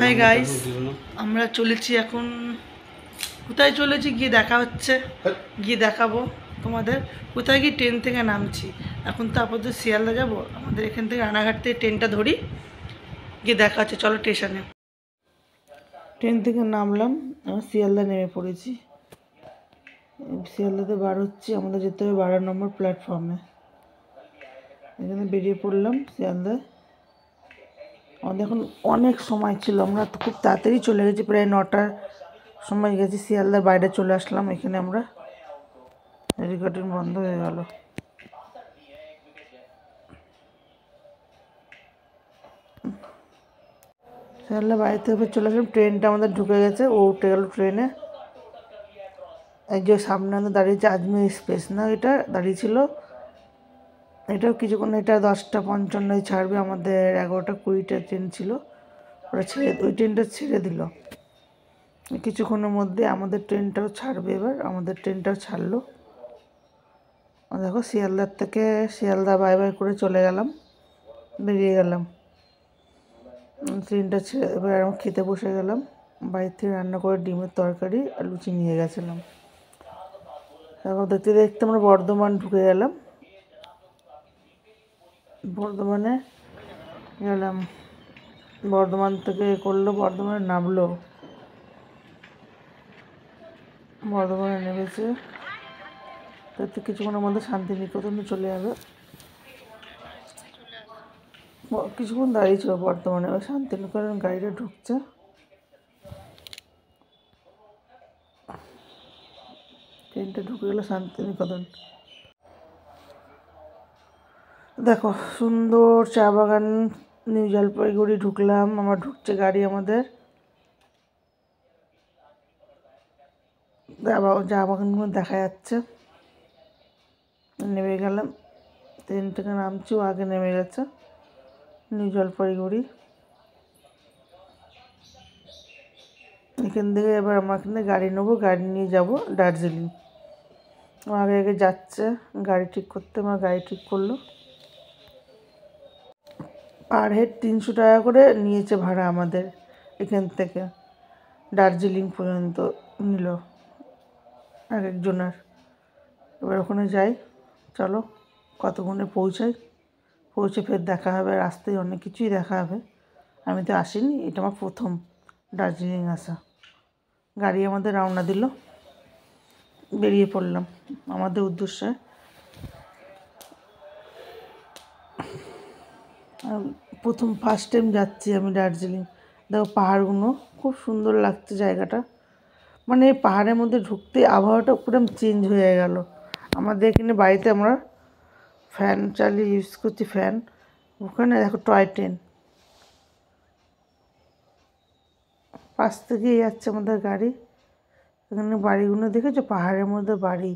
Hi guys, আমরা চলেছি এখন। কোথায় চলেছি গিয়ে দেখা হচ্ছে, গিয়ে দেখাবো তোমাদের। কোথায় গিয়ে ট্রেন থেকে নামছি এখন। তো আপাতত শিয়ালদা যাবো, আমাদের এখান থেকে রানাঘাট থেকে ট্রেনটা ধরি, গিয়ে দেখা হচ্ছে। চলো স্টেশনে। ট্রেন থেকে নামলাম, আমরা শিয়ালদা নেমে পড়েছি। শিয়ালদাতে বার হচ্ছি, আমাদের যেতে হবে 12 নম্বর প্ল্যাটফর্মে। এখানে বেরিয়ে পড়লাম শিয়ালদায়। আমাদের এখন অনেক সময় ছিল, আমরা তো খুব তাড়াতাড়ি চলে গেছি, প্রায় 9টার সময় গেছি। শিয়ালদার বাইরে চলে আসলাম। এখানে আমরা রেকর্ডিং বন্ধ হয়ে গেল। শিয়ালদার বাইরে থেকে চলে আসলাম। ট্রেনটা আমাদের ঢুকে গেছে, ও উঠে গেল ট্রেনে। এই যে সামনে আমাদের দাঁড়িয়েছে আজমের এক্সপ্রেস, না এটা দাঁড়িয়েছিল। এটাও কিছুক্ষণ, এটা 10:55 ছাড়বে। আমাদের 11:20 ট্রেন ছিল, ওরা ওই ট্রেনটা ছেড়ে দিল কিছুক্ষণের মধ্যে। আমাদের ট্রেনটাও ছাড়বে এবার, আমাদের ট্রেনটাও ছাড়লো। দেখো শিয়ালদার থেকে শিয়ালদা বাই বাই করে চলে গেলাম, বেরিয়ে গেলাম। ট্রেনটা ছেড়ে এবার আমি খেতে বসে গেলাম। বাইরে থেকে রান্না করে ডিমের তরকারি আর লুচি নিয়ে গেছিলাম। তারপর দেখতে দেখতে আমরা বর্ধমান ঢুকে গেলাম। বর্ধমানে গেলাম, বর্ধমান থেকে করলো, বর্ধমানে নামলো, বর্ধমানে নেমেছে। তাতে কিছুক্ষণের মধ্যে শান্তিনিকেতনে চলে যাবে। কিছুক্ষণ দাঁড়িয়েছিল বর্ধমানে, ওই শান্তিনিকেতন গাড়িটা ঢুকছে। ট্রেনটা ঢুকে গেল শান্তিনিকেতন। দেখো সুন্দর চা বাগান, নিউ জলপাইগুড়ি ঢুকলাম। আমার ঢুকছে গাড়ি, আমাদের চা বাগানগুলো দেখা যাচ্ছে। নেমে গেলাম, ট্রেন থেকে নামছি, ও আগে নেমে গেছে। নিউ জলপাইগুড়ি এখান থেকে এবার আমরা এখান থেকে গাড়ি নেবো, গাড়ি নিয়ে যাব দার্জিলিং। ও আগে আগে যাচ্ছে গাড়ি ঠিক করতে, আমার গাড়ি ঠিক করলো। পার হেড 300 টাকা করে নিয়েছে ভাড়া আমাদের এখান থেকে দার্জিলিং পর্যন্ত নিল এক একজনের। এবার ওখানে যাই, চলো কতক্ষণে পৌঁছাই। পৌঁছে ফের দেখা হবে, রাস্তায় অনেক কিছুই দেখা হবে। আমি তো আসিনি, এটা আমার প্রথম দার্জিলিং আসা। গাড়ি আমাদের রওনা দিল, বেরিয়ে পড়লাম আমাদের উদ্দেশ্যে। প্রথম ফার্স্ট টাইম যাচ্ছি আমি দার্জিলিং। দেখো পাহাড়গুলো খুব সুন্দর লাগছে জায়গাটা। মানে পাহাড়ের মধ্যে ঢুকতে আবহাওয়াটা পুরো চেঞ্জ হয়ে গেল। আমাদের এখানে বাড়িতে আমরা ফ্যান চালিয়ে ইউজ করছি, ফ্যান। ওখানে দেখো টয় ট্রেন, পাশ থেকেই যাচ্ছে আমাদের গাড়ি। এখানে বাড়িগুলো দেখেছো, পাহাড়ের মধ্যে বাড়ি।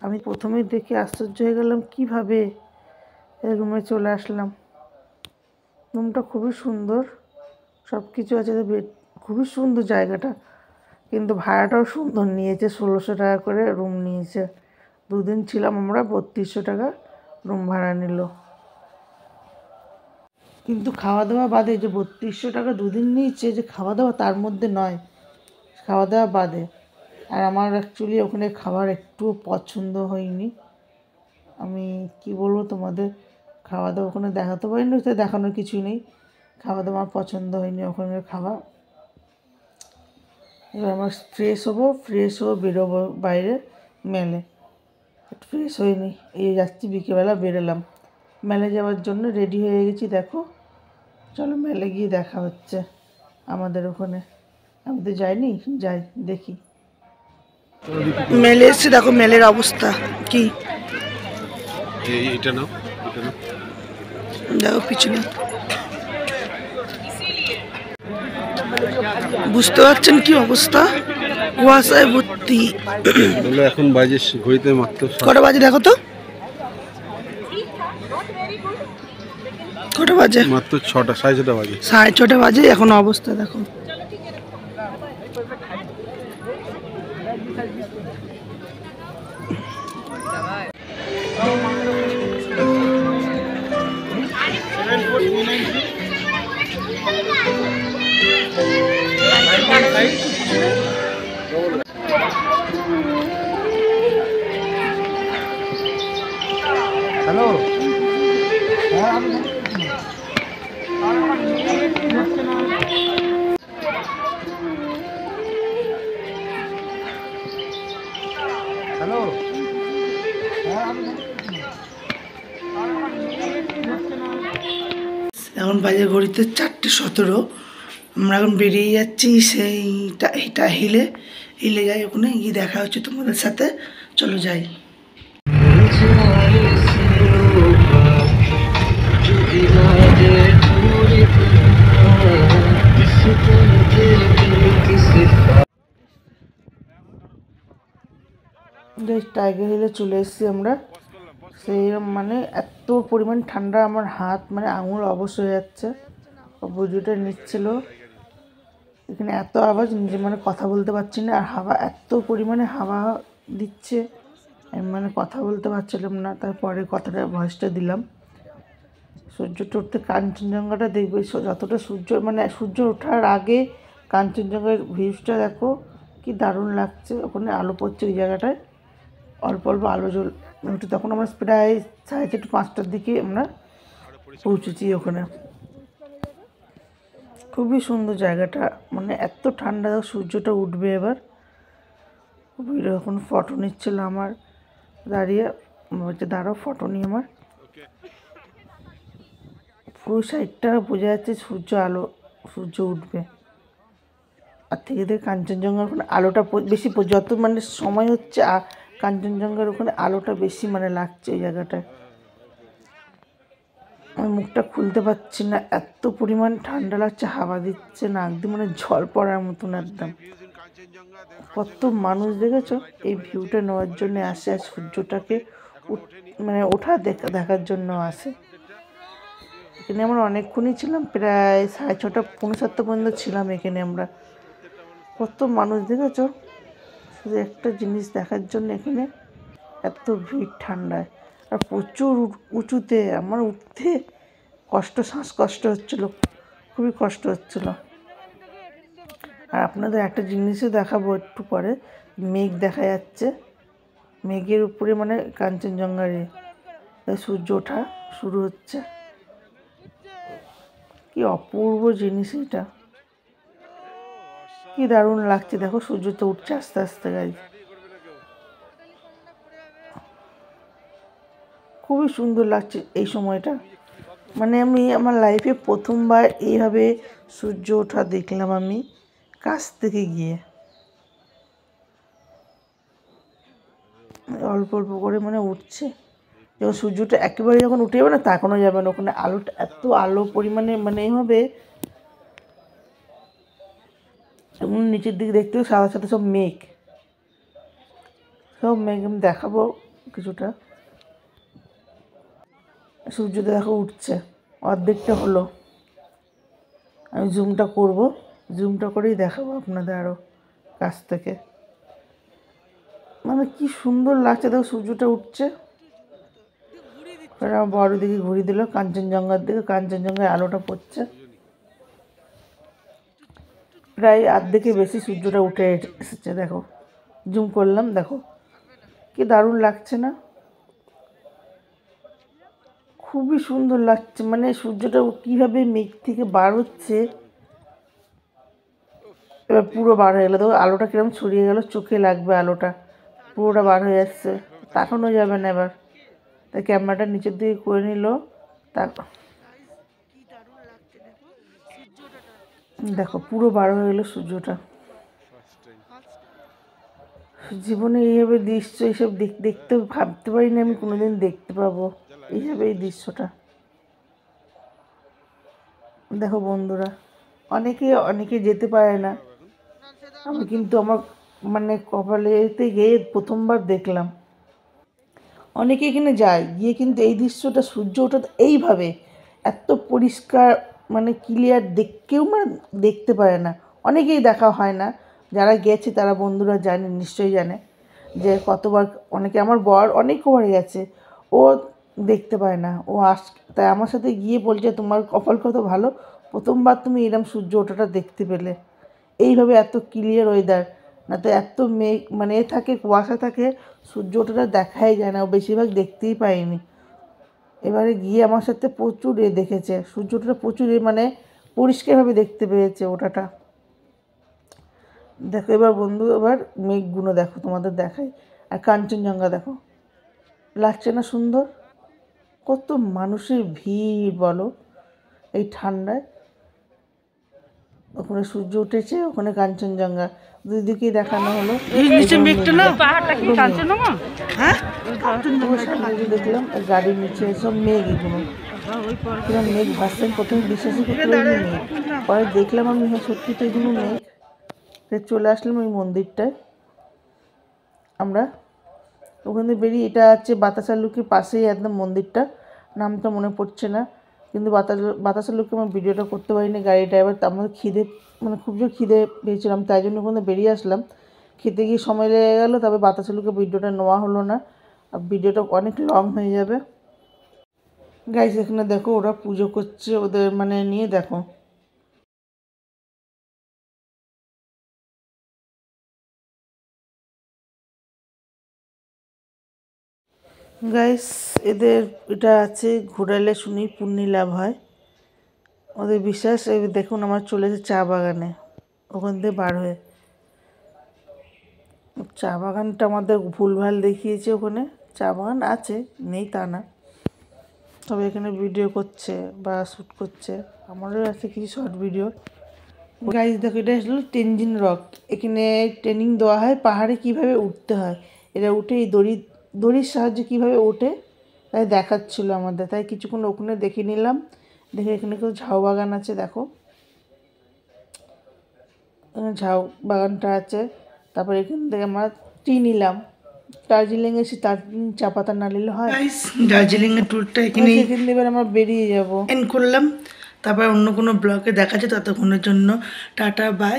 আমি প্রথমেই দেখে আশ্চর্য হয়ে গেলাম, কীভাবে এই রুমে চলে আসলাম। রুমটা খুবই সুন্দর, সব কিছু আছে, খুবই সুন্দর জায়গাটা। কিন্তু ভাড়াটাও সুন্দর নিয়েছে, 1600 টাকা করে রুম নিয়েছে। 2 দিন ছিলাম আমরা, 3200 টাকা রুম ভাড়া নিল। কিন্তু খাওয়া দাওয়া বাদে, যে 3200 টাকা 2 দিন নিয়েছে, যে খাওয়া দাওয়া তার মধ্যে নয়, খাওয়া দাওয়া বাদে। আর আমার অ্যাকচুয়ালি ওখানে খাবার একটুও পছন্দ হয়নি। আমি কি বলবো তোমাদের, খাওয়া দাওয়া ওখানে দেখাতে পারিনি, তো দেখানোর কিছুই নেই। খাওয়া দাওয়া আমার পছন্দ হয়নি ওখানের খাওয়া। এবার আমার ফ্রেশ হবো বেরোবো বাইরে মেলে। ফ্রেশ হয়নি, এই যাচ্ছি, বিকেলবেলা বেরোলাম মেলে যাওয়ার জন্য, রেডি হয়ে গেছি। দেখো চলো মেলে গিয়ে দেখা হচ্ছে আমাদের ওখানে। আমি তো যাইনি, যাই দেখি মেলে এসছি। দেখো মেলের অবস্থা কি, এটা নাও, দেখো পিছনে। বুঝতে পারছেন কি অবস্থা, কুয়াশায় ভর্তি। এখন বাজে ঘড়িতে মাত্র কটা বাজে দেখো তো, কটা বাজে? মাত্র 6টা, 6:30 বাজে। 6:30 বাজে এখন। অবস্থা দেখো। হ্যালো, হ্যালো, এখন বাজে ঘড়িতে 4:17। আমরা এখন বেরিয়ে যাচ্ছি সেইটা হিলে হিলে যাই, ওখানে গিয়ে দেখা হচ্ছে তোমাদের সাথে। চলো যাই। টাইগার হিলে চলে এসেছি আমরা। সেই মানে এত পরিমাণ ঠান্ডা, আমার হাত মানে আঙুল অবশ হয়ে যাচ্ছে। বুঝুটা নিচ্ছিল, এখানে এত আওয়াজ, নিজে মানে কথা বলতে পারছি না। আর হাওয়া এত পরিমাণে হাওয়া দিচ্ছে, আমি মানে কথা বলতে পারছিলাম না। তারপরে কথাটা ভয়েসটা দিলাম। সূর্যটা উঠতে কাঞ্চনজঙ্ঘাটা দেখবে, যতটা সূর্য ওঠার আগে কাঞ্চনজঙ্ঘার ভিউজটা দেখো কি দারুণ লাগছে। ওখানে আলো পড়ছে ওই জায়গাটায়, অল্প অল্প আলো ওঠে। তখন আমরা প্রায় 4:30-5টার দিকে আমরা পৌঁছেছি ওখানে। খুবই সুন্দর জায়গাটা, মানে এত ঠান্ডা। সূর্যটা উঠবে এবার। এখন ফটো নিচ্ছিল আমার দাঁড়িয়ে, বলছে দাঁড়াও ফটো নিই আমার। পুরো সাইডটা বোঝা যাচ্ছে সূর্য উঠবে। আর থেকে কাঞ্চনজঙ্ঘার ওখানে আলোটা বেশি, যত মানে সময় হচ্ছে কাঞ্চনজঙ্ঘার ওখানে আলোটা বেশি মানে লাগছে ওই জায়গাটায়। আমি মুখটা খুলতে পারছি না, এত পরিমাণ ঠান্ডা লাগছে। হাওয়া দিচ্ছে না, একদম মানে জল পড়ার মতন একদম। কত মানুষ দেখেছো এই ভিউটা নেওয়ার জন্য আসে, আর সূর্যটাকে মানে ওঠা দেখার জন্য আসে। এখানে আমরা অনেকক্ষণই ছিলাম, প্রায় 6:30 6:45 পর্যন্ত ছিলাম এখানে আমরা। কত মানুষ দেখেছো শুধু একটা জিনিস দেখার জন্য এখানে, এত ভিড় ঠান্ডায়। আর প্রচুর উঁচুতে, আমার উঠতে শ্বাসকষ্ট হচ্ছিল, খুবই কষ্ট হচ্ছিল। আর আপনাদের একটা জিনিসও দেখাবো একটু পরে, মেঘ দেখা যাচ্ছে। মেঘের উপরে মানে কাঞ্চনজঙ্ঘার সূর্য ওঠা শুরু হচ্ছে। কি অপূর্ব জিনিস এটা, কি দারুণ লাগছে। দেখো সূর্য তো উঠছে আস্তে আস্তে, গাড়ি খুবই সুন্দর লাগছে এই সময়টা। মানে আমি আমার লাইফে প্রথমবার এইভাবে সূর্য ওঠা দেখলাম আমি কাছ থেকে গিয়ে। অল্প অল্প করে মানে উঠছে, যখন সূর্যটা একেবারে যখন উঠে যাবে না, তাকানো যাবে না। ওখানে আলোটা এত আলো পরিমাণে মানে হবে, এবং নিচের দিকে দেখতে সাদা সাদা সব মেঘ আমি দেখাবো কিছুটা। সূর্যটা দেখো উঠছে, অর্ধেকটা হলো। আমি জুমটা করেই দেখাবো আপনাদের আরও কাছ থেকে। মানে কি সুন্দর লাগছে, দেখো সূর্যটা উঠছে। আমার বড় দিকে ঘুরিয়ে দিল কাঞ্চনজঙ্ঘার দিকে, কাঞ্চনজঙ্ঘায় আলোটা পড়ছে। প্রায় অর্ধেকে বেশি সূর্যটা উঠে এসেছে, দেখো জুম করলাম, দেখো কি দারুণ লাগছে না? খুবই সুন্দর লাগছে। মানে সূর্যটা কীভাবে মেঘ থেকে বার হচ্ছে, এবার পুরো বার হয়ে গেলো। দেখো আলোটা কিরকম ছড়িয়ে গেল, চোখে লাগবে আলোটা, পুরোটা বার হয়ে যাচ্ছে, তাকানো যাবে না এবার। তাই ক্যামেরাটা নিচের দিকে করে নিল। দেখো পুরো বার হয়ে গেলো সূর্যটা। জীবনে এইভাবে দৃশ্য, এইসব দেখতে ভাবতে পারিনি আমি কোনোদিন দেখতে পাবো এইভাবে এই দৃশ্যটা। দেখো বন্ধুরা, অনেকে যেতে পারে না, আমি কিন্তু আমার মানে কপালেতে গিয়ে প্রথমবার দেখলাম। অনেকে এখানে যায়, গিয়ে কিন্তু এই দৃশ্যটা সূর্য ওঠা এইভাবে এত পরিষ্কার মানে ক্লিয়ার কেউ মানে দেখতে পারে না। অনেকেই দেখা হয় না, যারা গেছে তারা বন্ধুরা জানে, নিশ্চয়ই জানে যে কতবার। অনেকে, আমার বর অনেকবার গেছে, ও দেখতে পায় না, তাই আমার সাথে গিয়ে বলছে তোমার কপাল কত ভালো, প্রথমবার তুমি এরকম সূর্য ওঠাটা দেখতে পেলে। এইভাবে এত ক্লিয়ার ওয়েদার, না তো এত মেঘ মানে এ থাকে, কুয়াশা থাকে, সূর্য ওঠাটা দেখাই যায় না, বেশিরভাগ দেখতেই পাইনি। এবারে গিয়ে আমার সাথে প্রচুর দেখেছে, সূর্য ওঠাটা প্রচুর মানে পরিষ্কারভাবে দেখতে পেয়েছে ওটাটা। দেখো এবার বন্ধু, এবার মেঘগুলো দেখো, তোমাদের দেখাই। আর কাঞ্চনজঙ্ঘা দেখো, লাগছে না সুন্দর? কত মানুষের ভিড় বলো এই ঠান্ডায়। ওখানে সূর্য উঠেছে, ওখানে কাঞ্চনজঙ্ঘা, দুই দিকেই দেখানো হলো। হ্যাঁ, দেখলাম গাড়ির নিচে সব মেঘ, এগুলো কিরম মেঘ ভাসছেন, প্রথমে বিশ্বাসই করতে পারিনি মেঘ, পরে দেখলাম আমি হ্যাঁ সত্যি তো এগুলো মেঘ। চলে আসলাম ওই মন্দিরটায় আমরা, ওখানে বেরিয়ে, এটা আছে বাতাসা লুকির পাশেই একদম মন্দিরটা, নামটা মনে পড়ছে না, কিন্তু বাতাসা লুকি আমার ভিডিওটা করতে পারিনি, গাড়ি ড্রাইভার, আমাদের খিদে মানে খুব জোর খিদে পেয়েছিলাম, তাই জন্য ওখানে বেরিয়ে আসলাম। খেতে গিয়ে সময় লেগে গেলো, তবে বাতাসা লুকি ভিডিওটা নেওয়া হলো না, আর ভিডিওটা অনেক লং হয়ে যাবে। গাইস এখানে দেখো ওরা পুজো করছে, ওদের মানে নিয়ে দেখো। গাইস এদের এটা আছে, ঘোরালে শুনি পুণ্যি লাভ হয়, ওদের বিশ্বাস। দেখুন আমার চলে এসেছে চা বাগানে, ওখান থেকে বার হয়ে। চা বাগানটা আমাদের ভুলভাল দেখিয়েছে, ওখানে চা বাগান আছে, নেই তা না, তবে এখানে ভিডিও করছে বা শ্যুট করছে, আমারও আছে কিছু শর্ট ভিডিও। গাইস দেখো এটা হলো তেনজিং রক, এখানে ট্রেনিং দেওয়া হয় পাহাড়ে কিভাবে উঠতে হয়, এটা উঠে এই দড়ির সাহায্যে কীভাবে ওঠে তাই দেখাচ্ছিলো আমাদের, তাই কিছুক্ষণ ওখানে দেখে নিলাম। দেখে এখানে কেউ ঝাউ বাগান আছে, দেখো ঝাউ বাগানটা আছে। তারপর এখান থেকে আমরা টি নিলাম, দার্জিলিং এসে দার্জিলিং চা পাতা না নিলে হয়। দার্জিলিংয়ের ট্যুরটা এখানে এবার আমরা বেরিয়ে যাবো, এন্ড করলাম। তারপর অন্য কোনো ব্লগে দেখা যায়, ততক্ষণের জন্য টাটা বাই।